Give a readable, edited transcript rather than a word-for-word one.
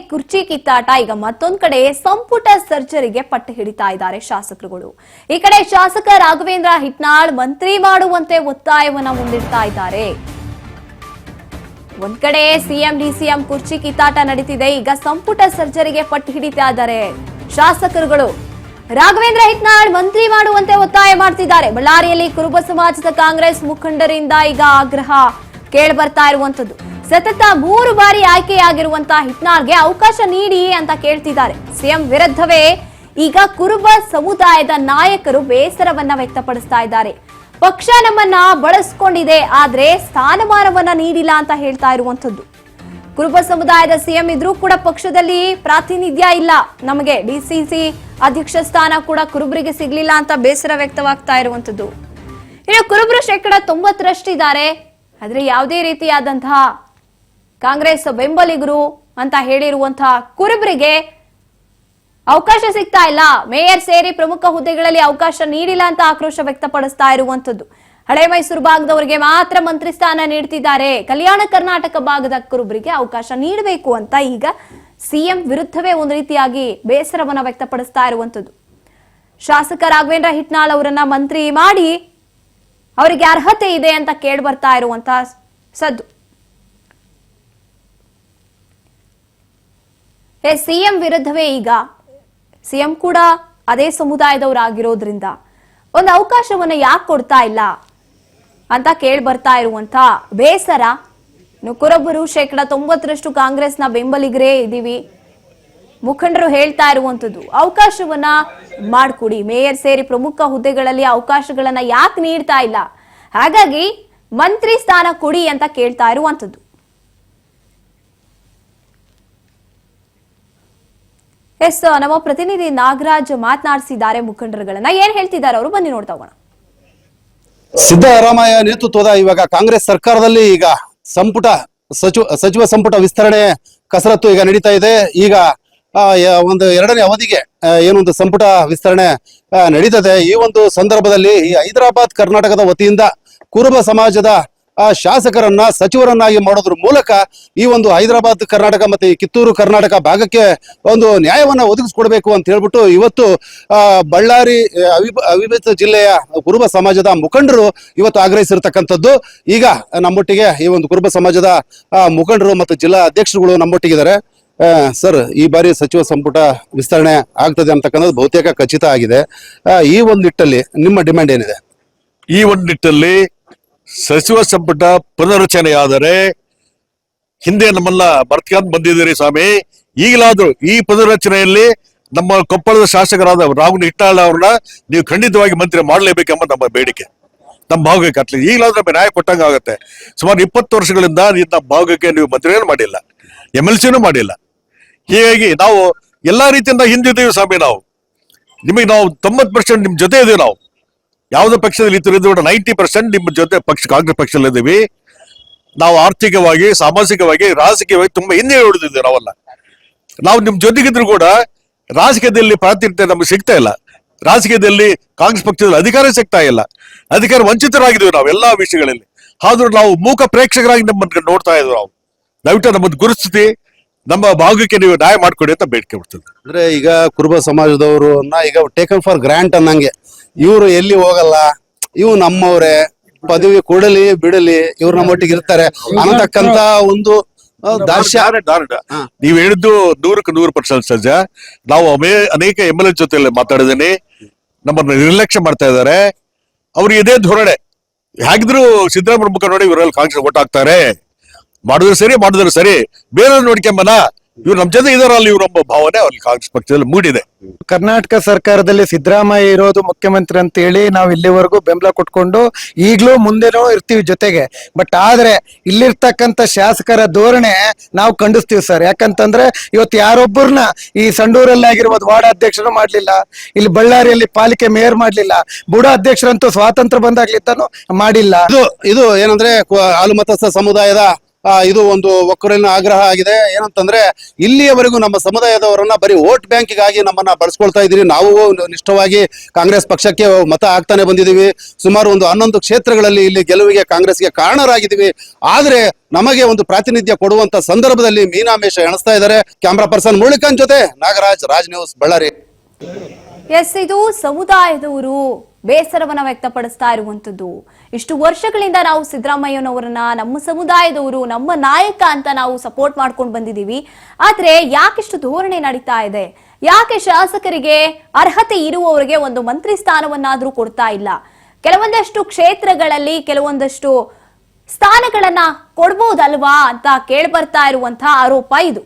ಕುರ್ಚಿ ಕಿತ್ತಾಟ ಈಗ ಮತ್ತೊಂದ್ ಕಡೆ ಸಂಪುಟ ಸರ್ಜರಿಗೆ ಪಟ್ಟು ಹಿಡಿತಾ ಇದ್ದಾರೆ ಶಾಸಕರುಗಳು. ಈ ಕಡೆ ಶಾಸಕ ರಾಘವೇಂದ್ರ ಹಿಟ್ನಾಳ್ ಮಂತ್ರಿ ಮಾಡುವಂತೆ ಒತ್ತಾಯವನ್ನ ಮುಂದಿಡ್ತಾ ಇದ್ದಾರೆ. ಒಂದ್ ಕಡೆ ಸಿಎಂ ಡಿಸಿಎಂ ಕುರ್ಚಿ ಕಿತ್ತಾಟ ನಡೀತಿದೆ. ಈಗ ಸಂಪುಟ ಸರ್ಜರಿಗೆ ಪಟ್ಟು ಹಿಡಿತಾ ಇದ್ದಾರೆ ಶಾಸಕರುಗಳು. ರಾಘವೇಂದ್ರ ಹಿಟ್ನಾಳ್ ಮಂತ್ರಿ ಮಾಡುವಂತೆ ಒತ್ತಾಯ ಮಾಡ್ತಿದ್ದಾರೆ. ಬಳ್ಳಾರಿಯಲ್ಲಿ ಕುರುಬ ಸಮಾಜದ ಕಾಂಗ್ರೆಸ್ ಮುಖಂಡರಿಂದ ಈಗ ಆಗ್ರಹ ಕೇಳಿ ಬರ್ತಾ ಇರುವಂತದ್ದು. ಸತತ 3 ಬಾರಿ ಆಯ್ಕೆಯಾಗಿರುವಂತಹ ಹಿಟ್ನಾಳ್ಗೆ ಅವಕಾಶ ನೀಡಿ ಅಂತ ಕೇಳ್ತಿದ್ದಾರೆ. ಸಿಎಂ ವಿರುದ್ಧವೇ ಈಗ ಕುರುಬ ಸಮುದಾಯದ ನಾಯಕರು ಬೇಸರವನ್ನ ವ್ಯಕ್ತಪಡಿಸ್ತಾ ಇದ್ದಾರೆ. ಪಕ್ಷ ನಮ್ಮನ್ನ ಬಳಸ್ಕೊಂಡಿದೆ, ಆದ್ರೆ ಸ್ಥಾನಮಾನವನ್ನ ನೀಡಿಲ್ಲ ಅಂತ ಹೇಳ್ತಾ ಇರುವಂತದ್ದು. ಕುರುಬ ಸಮುದಾಯದ ಸಿಎಂ ಇದ್ರೂ ಕೂಡ ಪಕ್ಷದಲ್ಲಿ ಪ್ರಾತಿನಿಧ್ಯ ಇಲ್ಲ, ನಮಗೆ ಡಿಸಿಸಿ ಅಧ್ಯಕ್ಷ ಸ್ಥಾನ ಕೂಡ ಕುರುಬರಿಗೆ ಸಿಗ್ಲಿಲ್ಲ ಅಂತ ಬೇಸರ ವ್ಯಕ್ತವಾಗ್ತಾ ಇರುವಂತದ್ದು. ಇನ್ನು ಕುರುಬರು 90%ರಷ್ಟಿದ್ದಾರೆ, ಆದ್ರೆ ಯಾವುದೇ ರೀತಿಯಾದಂತಹ ಕಾಂಗ್ರೆಸ್ ಬೆಂಬಲಿಗರು ಅಂತ ಹೇಳಿರುವಂತಹ ಕುರುಬರಿಗೆ ಅವಕಾಶ ಸಿಗ್ತಾ ಇಲ್ಲ. ಮೇಯರ್ ಸೇರಿ ಪ್ರಮುಖ ಹುದ್ದೆಗಳಲ್ಲಿ ಅವಕಾಶ ನೀಡಿಲ್ಲ ಅಂತ ಆಕ್ರೋಶ ವ್ಯಕ್ತಪಡಿಸ್ತಾ ಇರುವಂತದ್ದು. ಹಳೆ ಮೈಸೂರು ಭಾಗದವರಿಗೆ ಮಾತ್ರ ಮಂತ್ರಿ ಸ್ಥಾನ ನೀಡ್ತಿದ್ದಾರೆ, ಕಲ್ಯಾಣ ಕರ್ನಾಟಕ ಭಾಗದ ಕುರುಬರಿಗೆ ಅವಕಾಶ ನೀಡಬೇಕು ಅಂತ ಈಗ ಸಿಎಂ ವಿರುದ್ಧವೇ ಒಂದು ರೀತಿಯಾಗಿ ಬೇಸರವನ್ನ ವ್ಯಕ್ತಪಡಿಸ್ತಾ ಇರುವಂತದ್ದು. ಶಾಸಕ ರಾಘವೇಂದ್ರ ಹಿಟ್ನಾಳ್ ಅವರನ್ನ ಮಂತ್ರಿ ಮಾಡಿ ಅವರಿಗೆ ಅರ್ಹತೆ ಇದೆ ಅಂತ ಕೇಳಿ ಬರ್ತಾ ಇರುವಂತಹ ಸದ್ದು. ಸಿಎಂ ವಿರುದ್ಧವೇ ಈಗ ಸಿಎಂ ಕೂಡ ಅದೇ ಸಮುದಾಯದವರಾಗಿರೋದ್ರಿಂದ ಒಂದು ಅವಕಾಶವನ್ನ ಯಾಕೆ ಕೊಡ್ತಾ ಇಲ್ಲ ಅಂತ ಕೇಳಿ ಬರ್ತಾ ಇರುವಂತ ಬೇಸರ. ಕುರುಬರು 90%ರಷ್ಟು ಕಾಂಗ್ರೆಸ್ನ ಬೆಂಬಲಿಗರೇ ಇದೀವಿ, ಮುಖಂಡರು ಹೇಳ್ತಾ ಇರುವಂತದ್ದು ಅವಕಾಶವನ್ನ ಮಾಡ್ಕೊಡಿ, ಮೇಯರ್ ಸೇರಿ ಪ್ರಮುಖ ಹುದ್ದೆಗಳಲ್ಲಿ ಅವಕಾಶಗಳನ್ನ ಯಾಕೆ ನೀಡ್ತಾ ಇಲ್ಲ, ಹಾಗಾಗಿ ಮಂತ್ರಿ ಸ್ಥಾನ ಕೊಡಿ ಅಂತ ಕೇಳ್ತಾ ಇರುವಂತದ್ದು. ಎಸ್, ನಮ್ಮ ಪ್ರತಿನಿಧಿ ನಾಗರಾಜ್ ಮಾತನಾಡಿಸಿದ್ದಾರೆ ಮುಖಂಡರುಗಳನ್ನ. ಏನ್ ಹೇಳ್ತಿದ್ದಾರೆ ಅವರು, ಬನ್ನಿ ನೋಡ್ತಾ ಹೋಗೋಣ. ಸಿದ್ದರಾಮಯ್ಯ ನೇತೃತ್ವದ ಇವಾಗ ಕಾಂಗ್ರೆಸ್ ಸರ್ಕಾರದಲ್ಲಿ ಈಗ ಸಚಿವ ಸಂಪುಟ ವಿಸ್ತರಣೆ ಕಸರತ್ತು ಈಗ ನಡೀತಾ ಇದೆ. ಈಗ ಒಂದು 2ನೇ ಅವಧಿಗೆ ಏನೊಂದು ಸಂಪುಟ ವಿಸ್ತರಣೆ ನಡೀತದೆ. ಈ ಒಂದು ಸಂದರ್ಭದಲ್ಲಿ ಈ ಹೈದರಾಬಾದ್ ಕರ್ನಾಟಕದ ವತಿಯಿಂದ ಕುರುಬ ಸಮಾಜದ ಶಾಸಕರನ್ನ ಸಚಿವರನ್ನಾಗಿ ಮಾಡೋದ್ರ ಮೂಲಕ ಈ ಒಂದು ಹೈದರಾಬಾದ್ ಕರ್ನಾಟಕ ಮತ್ತೆ ಕಿತ್ತೂರು ಕರ್ನಾಟಕ ಭಾಗಕ್ಕೆ ಒಂದು ನ್ಯಾಯವನ್ನ ಒದಗಿಸ್ಕೊಡ್ಬೇಕು ಅಂತ ಹೇಳ್ಬಿಟ್ಟು ಇವತ್ತು ಬಳ್ಳಾರಿ ಅವಿಭಜಿತ ಜಿಲ್ಲೆಯ ಕುರುಬ ಸಮಾಜದ ಮುಖಂಡರು ಇವತ್ತು ಆಗ್ರಹಿಸಿರ್ತಕ್ಕಂಥದ್ದು. ಈಗ ನಮ್ಮೊಟ್ಟಿಗೆ ಈ ಒಂದು ಕುರುಬ ಸಮಾಜದ ಮುಖಂಡರು ಮತ್ತು ಜಿಲ್ಲಾ ಅಧ್ಯಕ್ಷರುಗಳು ನಮ್ಮೊಟ್ಟಿಗಿದ್ದಾರೆ. ಸರ್, ಈ ಬಾರಿ ಸಚಿವ ಸಂಪುಟ ವಿಸ್ತರಣೆ ಆಗ್ತದೆ ಅಂತಕ್ಕಂಥದ್ದು ಬಹುತೇಕ ಖಚಿತ ಆಗಿದೆ. ಈ ಒಂದು ನಿಟ್ಟಲ್ಲಿ ನಿಮ್ಮ ಡಿಮ್ಯಾಂಡ್ ಏನಿದೆ? ಈ ಒಂದು ನಿಟ್ಟಲ್ಲಿ ಸಚಿವ ಸಂಪುಟ ಪುನರ್ರಚನೆಯಾದರೆ, ಹಿಂದೆ ನಮ್ಮನ್ನ ಬರ್ತ್ಕೊಂಡ್ ಬಂದಿದ್ದೀರಿ ಸ್ವಾಮಿ, ಈಗಲಾದ್ರೂ ಈ ಪುನರ್ರಚನೆಯಲ್ಲಿ ನಮ್ಮ ಕೊಪ್ಪಳದ ಶಾಸಕರಾದ ರಾಘವೇಂದ್ರ ಹಿಟ್ನಾಳ್ ಅವ್ರನ್ನ ನೀವು ಖಂಡಿತವಾಗಿ ಮಂತ್ರಿ ಮಾಡಲೇಬೇಕೆಂಬ ನಮ್ಮ ಬೇಡಿಕೆ, ನಮ್ಮ ಭಾಗಕ್ಕೆ ಅಟ್ಲಿ ಈಗಲಾದ್ರೂ ನಮಗೆ ನ್ಯಾಯ ಕೊಟ್ಟಂಗ ಆಗುತ್ತೆ. ಸುಮಾರು 20 ವರ್ಷಗಳಿಂದ ನಮ್ಮ ಭಾಗಕ್ಕೆ ನೀವು ಮಂತ್ರಿಯನ್ನು ಮಾಡಿಲ್ಲ, MLCನೂ ಮಾಡಿಲ್ಲ. ಹೀಗಾಗಿ ನಾವು ಎಲ್ಲಾ ರೀತಿಯಿಂದ ಹಿಂದಿದ್ದೀವಿ ಸ್ವಾಮಿ. ನಾವು 90% ನಿಮ್ ಜೊತೆ ಇದೀವಿ. ನಾವು ಯಾವುದೇ ಪಕ್ಷದಲ್ಲಿ ಇದ್ದು 90% ನಿಮ್ಮ ಜೊತೆ ಕಾಂಗ್ರೆಸ್ ಪಕ್ಷದಲ್ಲಿ ಇದ್ದೀವಿ. ನಾವು ಆರ್ಥಿಕವಾಗಿ, ಸಾಮಾಜಿಕವಾಗಿ, ರಾಜಕೀಯವಾಗಿ ತುಂಬಾ ಹಿಂದೆ ಉಳಿದಿದ್ದೀವಿ. ನಾವು ನಿಮ್ ಜೊತೆಗಿದ್ರು ಕೂಡ ರಾಜಕೀಯದಲ್ಲಿ ಪ್ರಾತಿನಿಧ್ಯ ನಮ್ಗೆ ಸಿಗ್ತಾ ಇಲ್ಲ. ರಾಜಕೀಯದಲ್ಲಿ ಕಾಂಗ್ರೆಸ್ ಪಕ್ಷದಲ್ಲಿ ಅಧಿಕಾರ ಸಿಗ್ತಾ ಇಲ್ಲ, ಅಧಿಕಾರ ವಂಚಿತರಾಗಿದ್ದೀವಿ ನಾವು ಎಲ್ಲಾ ವಿಷಯಗಳಲ್ಲಿ. ಆದ್ರೂ ನಾವು ಮೂಕ ಪ್ರೇಕ್ಷಕರಾಗಿ ನಮ್ಮನ್ನ ನೋಡ್ತಾ ಇದ್ವಿ. ನಾವು ದಯವಿಟ್ಟು ನಮ್ಮನ್ನು ಗುರುತಿಸಿ ನಮ್ಮ ಭಾಗಕ್ಕೆ ನೀವು ನ್ಯಾಯ ಮಾಡ್ಕೊಡಿ ಅಂತ ಬೇಡಿಕೆ ಬಿಡ್ತದೆ. ಅಂದ್ರೆ ಈಗ ಕುರುಬ ಸಮಾಜದವ್ರನ್ನ ಈಗ ಟೇಕನ್ ಫಾರ್ ಗ್ರಾಂಟ್ ಅನ್ನಂಗೆ ಇವ್ರು ಎಲ್ಲಿ ಹೋಗಲ್ಲ, ಇವು ನಮ್ಮವ್ರೆ, ಪದವಿ ಕೊಡಲಿ ಬಿಡಲಿ, ಇವ್ರು ನಮ್ಮೊಟ್ಟಿಗೆ ಇರ್ತಾರೆ ಅನ್ನತಕ್ಕಂತ ಒಂದು ನೀವ್ ಹೇಳಿದ್ದು 100% ಸಜ್ಜ. ನಾವು ಅನೇಕ MLA ಜೊತೆ ಮಾತಾಡಿದ್ದೀನಿ, ನಮ್ಮನ್ನ ನಿರ್ಲಕ್ಷ್ಯ ಮಾಡ್ತಾ ಇದ್ದಾರೆ. ಅವ್ರಿಗೆ ಇದೇ ಧೋರಣೆ. ಹೇಗಿದ್ರು ಸಿದ್ದರಾಮಯ್ಯ ಮುಖ ನೋಡಿ ಇವರಲ್ಲಿ ಕಾಂಗ್ರೆಸ್ ಓಟ್ ಹಾಕ್ತಾರೆ, ಮಾಡಿದ್ರು ಸರಿ ಬೇರೆ ನೋಡ್ಕೊಂಬನ, ಇವ್ರು ನಮ್ ಜೊತೆ ಇದಾರಲ್ಲ, ಇವ್ರೊಬ್ಬ ಭಾವನೆ ಅವ್ರಿಗೆ ಕಾಂಗ್ರೆಸ್ ಪಕ್ಷದಲ್ಲಿ ಮೂಡಿದೆ. ಕರ್ನಾಟಕ ಸರ್ಕಾರದಲ್ಲಿ ಸಿದ್ದರಾಮಯ್ಯ ಇರೋದು ಮುಖ್ಯಮಂತ್ರಿ ಅಂತ ಹೇಳಿ ನಾವು ಇಲ್ಲಿವರೆಗೂ ಬೆಂಬಲ ಕೊಟ್ಕೊಂಡು ಈಗ್ಲೂ ಮುಂದೆನೂ ಇರ್ತೀವಿ ಜೊತೆಗೆ. ಬಟ್ ಆದ್ರೆ ಇಲ್ಲಿರ್ತಕ್ಕಂಥ ಶಾಸಕರ ಧೋರಣೆ ನಾವು ಖಂಡಿಸ್ತೀವಿ ಸರ್. ಯಾಕಂತಂದ್ರೆ ಇವತ್ತು ಯಾರೊಬ್ಬರನ್ನ ಈ ಸಂಡೂರಲ್ಲಿ ಆಗಿರ್ಬೋದು ವಾರ್ಡ್ ಅಧ್ಯಕ್ಷರು ಮಾಡ್ಲಿಲ್ಲ, ಇಲ್ಲಿ ಬಳ್ಳಾರಿಯಲ್ಲಿ ಪಾಲಿಕೆ ಮೇಯರ್ ಮಾಡ್ಲಿಲ್ಲ, ಬುಡ ಅಧ್ಯಕ್ಷರಂತೂ ಸ್ವಾತಂತ್ರ್ಯ ಬಂದಾಗ್ಲಿದ್ದಾನು ಮಾಡಿಲ್ಲ. ಇದು ಏನಂದ್ರೆ ಹಾಲು ಮತಸ್ಥ ಸಮುದಾಯದ ಇದು ಒಂದು ಒಕ್ಕೂರಿನ ಆಗ್ರಹ ಆಗಿದೆ. ಏನಂತಂದ್ರೆ ಇಲ್ಲಿಯವರೆಗೂ ನಮ್ಮ ಸಮುದಾಯದವರನ್ನ ಬರೀ ವೋಟ್ ಬ್ಯಾಂಕಿಗಾಗಿ ನಮ್ಮನ್ನ ಬಳಸ್ಕೊಳ್ತಾ ಇದ್ದೀರಿ. ನಾವು ನಿಷ್ಠವಾಗಿ ಕಾಂಗ್ರೆಸ್ ಪಕ್ಷಕ್ಕೆ ಮತ ಹಾಕ್ತಾನೆ ಬಂದಿದ್ದೀವಿ. ಸುಮಾರು ಒಂದು 11 ಕ್ಷೇತ್ರಗಳಲ್ಲಿ ಇಲ್ಲಿ ಗೆಲುವಿಗೆ ಕಾಂಗ್ರೆಸ್ಗೆ ಕಾರಣರಾಗಿದ್ದೀವಿ. ಆದ್ರೆ ನಮಗೆ ಒಂದು ಪ್ರಾತಿನಿಧ್ಯ ಕೊಡುವಂತ ಸಂದರ್ಭದಲ್ಲಿ ಮೀನಾಮೇಷ ಎಣಿಸ್ತಾ ಇದ್ದಾರೆ. ಕ್ಯಾಮ್ರಾ ಪರ್ಸನ್ ಮುರಳಿಕಾಂತ್ ಜೊತೆ ನಾಗರಾಜ್, ರಾಜ್ ನ್ಯೂಸ್, ಬಳ್ಳಾರಿ. ಎಸ್, ಇದು ಸಮುದಾಯದವರು ಬೇಸರವನ್ನ ವ್ಯಕ್ತಪಡಿಸ್ತಾ ಇರುವಂತದ್ದು. ಇಷ್ಟು ವರ್ಷಗಳಿಂದ ನಾವು ಸಿದ್ದರಾಮಯ್ಯನವರನ್ನ ನಮ್ಮ ಸಮುದಾಯದವರು, ನಮ್ಮ ನಾಯಕ ಅಂತ ನಾವು ಸಪೋರ್ಟ್ ಮಾಡ್ಕೊಂಡು ಬಂದಿದೀವಿ. ಆದ್ರೆ ಯಾಕಿಷ್ಟು ಧೋರಣೆ ನಡೀತಾ ಇದೆ? ಯಾಕೆ ಶಾಸಕರಿಗೆ ಅರ್ಹತೆ ಇರುವವರಿಗೆ ಒಂದು ಮಂತ್ರಿ ಸ್ಥಾನವನ್ನಾದ್ರೂ ಕೊಡ್ತಾ ಇಲ್ಲ? ಕೆಲವೊಂದಷ್ಟು ಕ್ಷೇತ್ರಗಳಲ್ಲಿ ಕೆಲವೊಂದಷ್ಟು ಸ್ಥಾನಗಳನ್ನ ಕೊಡ್ಬೋದಲ್ವಾ ಅಂತ ಕೇಳ್ಬರ್ತಾ ಇರುವಂತಹ ಆರೋಪ ಇದು.